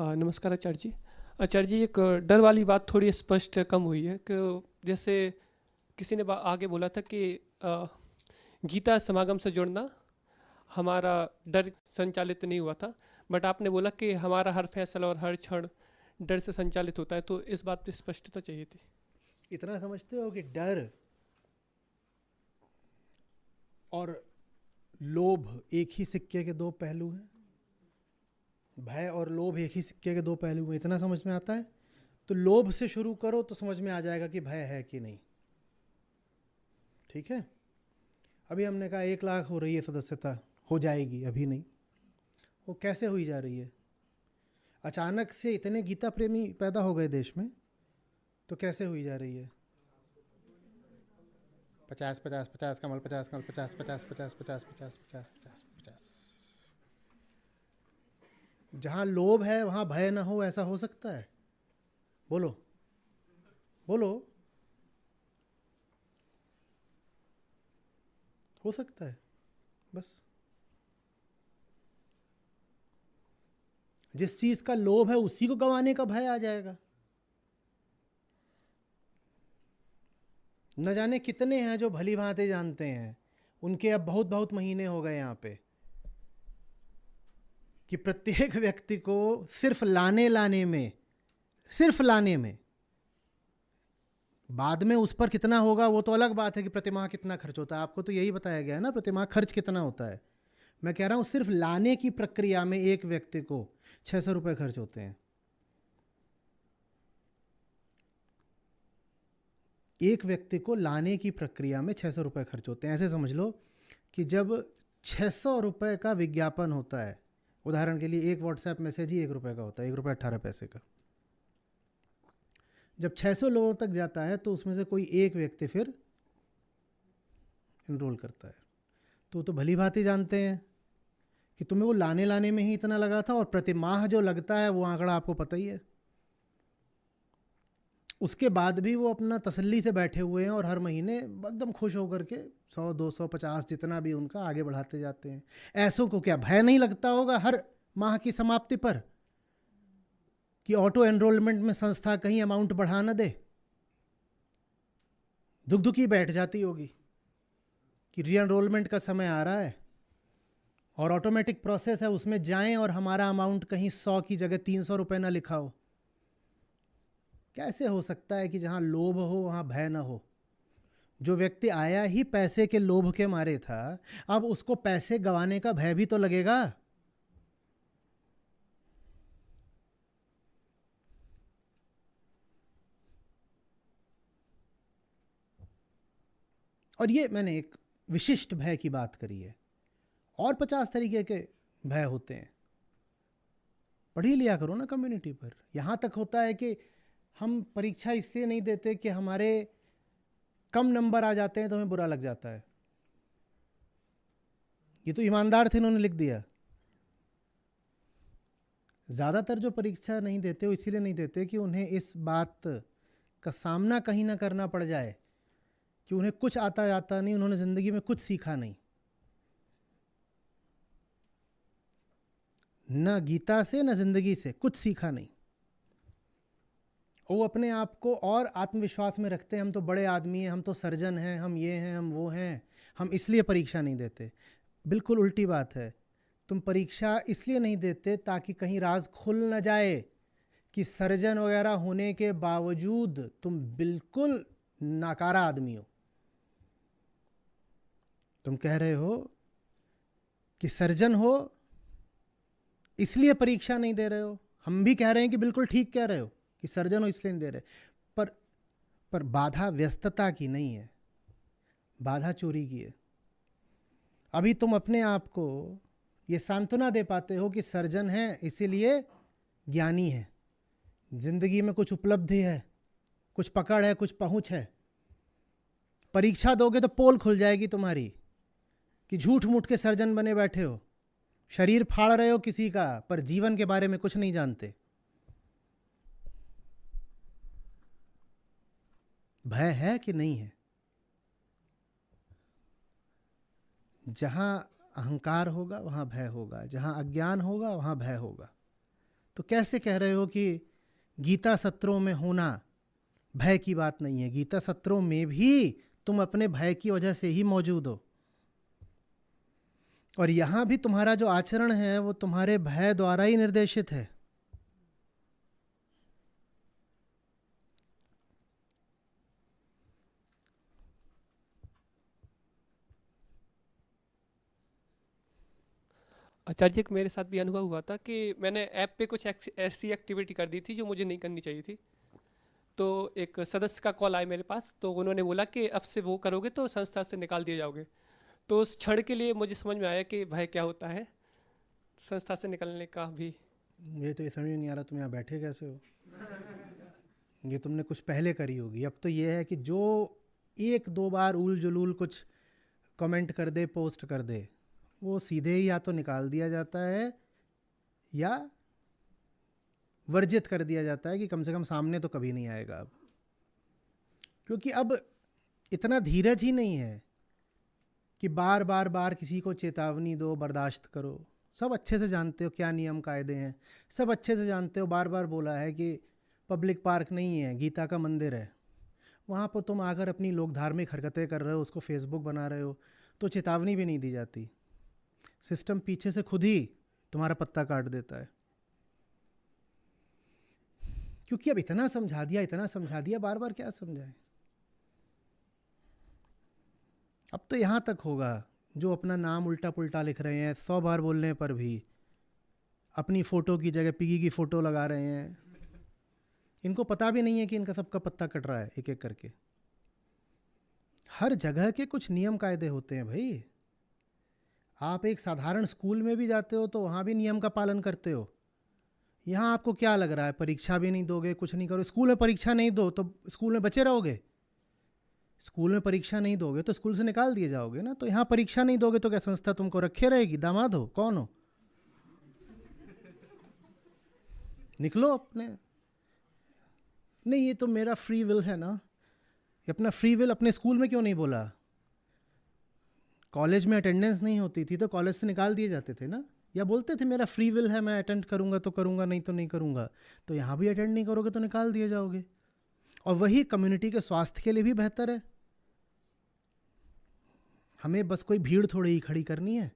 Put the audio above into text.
नमस्कार आचार्य जी। आचार्य जी, एक डर वाली बात थोड़ी स्पष्ट कम हुई है कि जैसे किसी ने आगे बोला था कि गीता समागम से जुड़ना हमारा डर संचालित नहीं हुआ था, बट आपने बोला कि हमारा हर फैसला और हर क्षण डर से संचालित होता है, तो इस बात पे स्पष्टता चाहिए थी। इतना समझते हो कि डर और लोभ एक ही सिक्के के दो पहलू हैं? भय और लोभ एक ही सिक्के के दो पहलू हैं, इतना समझ में आता है? तो लोभ से शुरू करो तो समझ में आ जाएगा कि भय है कि नहीं। ठीक है, अभी हमने कहा 1 लाख हो रही है सदस्यता, हो जाएगी, अभी नहीं। वो कैसे हुई जा रही है? अचानक से इतने गीता प्रेमी पैदा हो गए देश में, तो कैसे हुई जा रही है? 50 50 50 कमल, 50 कमल, 50 50 50 50 50 50 50 50। जहाँ लोभ है वहाँ भय ना हो, ऐसा हो सकता है? बोलो बोलो, हो सकता है? बस जिस चीज का लोभ है उसी को गंवाने का भय आ जाएगा। न जाने कितने हैं जो भली भांति जानते हैं, उनके अब बहुत बहुत महीने हो गए यहाँ पे, कि प्रत्येक व्यक्ति को सिर्फ लाने में, बाद में उस पर कितना होगा वो तो अलग बात है कि प्रतिमाह कितना खर्च होता है। आपको तो यही बताया गया है ना, प्रतिमाह खर्च कितना होता है। मैं कह रहा हूं सिर्फ लाने की प्रक्रिया में एक व्यक्ति को 600 रुपए खर्च होते हैं। एक व्यक्ति को लाने की प्रक्रिया में 600 रुपए खर्च होते हैं। ऐसे समझ लो कि जब 600 रुपए का विज्ञापन होता है, उदाहरण के लिए एक व्हाट्सएप मैसेज ही 1 रुपए का होता है, 1 रुपये 18 पैसे का। जब 600 लोगों तक जाता है तो उसमें से कोई एक व्यक्ति फिर इनरोल करता है। तो भली भांति जानते हैं कि तुम्हें वो लाने में ही इतना लगा था, और प्रतिमाह जो लगता है वो आंकड़ा आपको पता ही है। उसके बाद भी वो अपना तसल्ली से बैठे हुए हैं और हर महीने एकदम खुश होकर के 100 200 50 जितना भी उनका आगे बढ़ाते जाते हैं। ऐसों को क्या भय नहीं लगता होगा हर माह की समाप्ति पर कि ऑटो एनरोलमेंट में संस्था कहीं अमाउंट बढ़ा न दे? दुखी बैठ जाती होगी कि री एनरोलमेंट का समय आ रहा है और ऑटोमेटिक प्रोसेस है, उसमें जाएं और हमारा अमाउंट कहीं 100 की जगह 300 रुपए ना लिखा हो। कैसे हो सकता है कि जहां लोभ हो वहां भय ना हो? जो व्यक्ति आया ही पैसे के लोभ के मारे था, अब उसको पैसे गंवाने का भय भी तो लगेगा। और ये मैंने एक विशिष्ट भय की बात करी है, और 50 तरीके के भय होते हैं। पढ़ ही लिया करो ना कम्युनिटी पर। यहां तक होता है कि हम परीक्षा इसलिए नहीं देते कि हमारे कम नंबर आ जाते हैं तो हमें बुरा लग जाता है। ये तो ईमानदार थे, इन्होंने लिख दिया। ज़्यादातर जो परीक्षा नहीं देते वो इसीलिए नहीं देते कि उन्हें इस बात का सामना कहीं ना करना पड़ जाए कि उन्हें कुछ आता जाता नहीं, उन्होंने ज़िंदगी में कुछ सीखा नहीं, न गीता से न ज़िंदगी से कुछ सीखा नहीं। वो अपने आप को और आत्मविश्वास में रखते हैं, हम तो बड़े आदमी हैं, हम तो सर्जन हैं, हम ये हैं, हम वो हैं, हम इसलिए परीक्षा नहीं देते। बिल्कुल उल्टी बात है। तुम परीक्षा इसलिए नहीं देते ताकि कहीं राज खुल न जाए कि सर्जन वगैरह होने के बावजूद तुम बिल्कुल नाकारा आदमी हो। तुम कह रहे हो कि सर्जन हो इसलिए परीक्षा नहीं दे रहे हो, हम भी कह रहे हैं कि बिल्कुल ठीक कह रहे हो कि सर्जन हो इसलिए नहीं दे रहे, पर बाधा व्यस्तता की नहीं है, बाधा चोरी की है। अभी तुम अपने आप को ये सांत्वना दे पाते हो कि सर्जन है इसीलिए ज्ञानी है, जिंदगी में कुछ उपलब्धि है, कुछ पकड़ है, कुछ पहुंच है। परीक्षा दोगे तो पोल खुल जाएगी तुम्हारी कि झूठ मूठ के सर्जन बने बैठे हो, शरीर फाड़ रहे हो किसी का, पर जीवन के बारे में कुछ नहीं जानते। भय है कि नहीं है? जहां अहंकार होगा वहां भय होगा, जहां अज्ञान होगा वहां भय होगा। तो कैसे कह रहे हो कि गीता सत्रों में होना भय की बात नहीं है? गीता सत्रों में भी तुम अपने भय की वजह से ही मौजूद हो, और यहां भी तुम्हारा जो आचरण है वो तुम्हारे भय द्वारा ही निर्देशित है। आचार्य जी, एक मेरे साथ भी अनुभव हुआ था कि मैंने ऐप पे कुछ ऐसी एक्टिविटी कर दी थी जो मुझे नहीं करनी चाहिए थी। तो एक सदस्य का कॉल आया मेरे पास, तो उन्होंने बोला कि अब से वो करोगे तो संस्था से निकाल दिए जाओगे। तो उस क्षण के लिए मुझे समझ में आया कि भय क्या होता है, संस्था से निकलने का भी। ये तो ये समझ नहीं आ रहा तुम यहाँ बैठे कैसे हो। ये तुमने कुछ पहले करी होगी। अब तो ये है कि जो एक दो बार उल जुलूल कुछ कमेंट कर दे, पोस्ट कर दे, वो सीधे ही या तो निकाल दिया जाता है या वर्जित कर दिया जाता है कि कम से कम सामने तो कभी नहीं आएगा अब। क्योंकि अब इतना धीरज ही नहीं है कि बार बार बार किसी को चेतावनी दो, बर्दाश्त करो। सब अच्छे से जानते हो क्या नियम कायदे हैं, सब अच्छे से जानते हो। बार बार बोला है कि पब्लिक पार्क नहीं है, गीता का मंदिर है, वहाँ पर तुम आकर अपनी लोग धार्मिक हरकतें कर रहे हो, उसको फेसबुक बना रहे हो, तो चेतावनी भी नहीं दी जाती। सिस्टम पीछे से खुद ही तुम्हारा पत्ता काट देता है। क्योंकि अब इतना समझा दिया, बार बार क्या समझाएं। अब तो यहाँ तक होगा, जो अपना नाम उल्टा पुल्टा लिख रहे हैं 100 बार बोलने पर भी, अपनी फ़ोटो की जगह पिगी की फ़ोटो लगा रहे हैं, इनको पता भी नहीं है कि इनका सबका पत्ता कट रहा है एक एक करके। हर जगह के कुछ नियम कायदे होते हैं भाई। आप एक साधारण स्कूल में भी जाते हो तो वहाँ भी नियम का पालन करते हो। यहाँ आपको क्या लग रहा है, परीक्षा भी नहीं दोगे, कुछ नहीं करोगे? स्कूल में परीक्षा नहीं दो तो स्कूल में बचे रहोगे? स्कूल में परीक्षा नहीं दोगे तो स्कूल से निकाल दिए जाओगे ना। तो यहाँ परीक्षा नहीं दोगे तो क्या संस्था तुमको रखे रहेगी? दामाद हो, कौन हो? निकलो अपने। नहीं, ये तो मेरा फ्री विल है ना। अपना फ्री विल अपने स्कूल में क्यों नहीं बोला? कॉलेज में अटेंडेंस नहीं होती थी तो कॉलेज से निकाल दिए जाते थे ना, या बोलते थे मेरा फ्री विल है, मैं अटेंड करूंगा तो करूंगा, नहीं तो नहीं करूंगा। तो यहाँ भी अटेंड नहीं करोगे तो निकाल दिए जाओगे, और वही कम्युनिटी के स्वास्थ्य के लिए भी बेहतर है। हमें बस कोई भीड़ थोड़ी ही खड़ी करनी है।